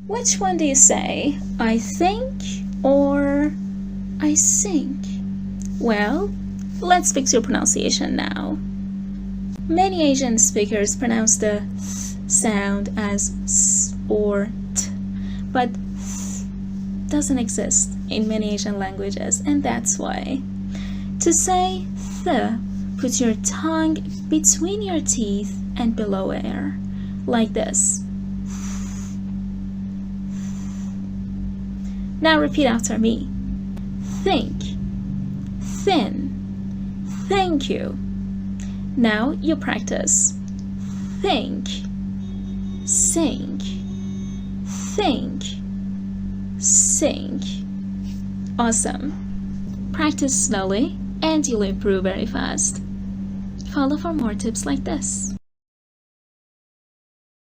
Which one do you say? I think or I sink? Well, let's fix your pronunciation now. Many Asian speakers pronounce the th sound as s or t, but th doesn't exist in many Asian languages, and that's why. To say th, put your tongue between your teeth and below air, like this. Now repeat after me. Think, thin, thank you. Now you practice. Think, sink, think, sink. Awesome. Practice slowly and you'll improve very fast. Follow for more tips like this.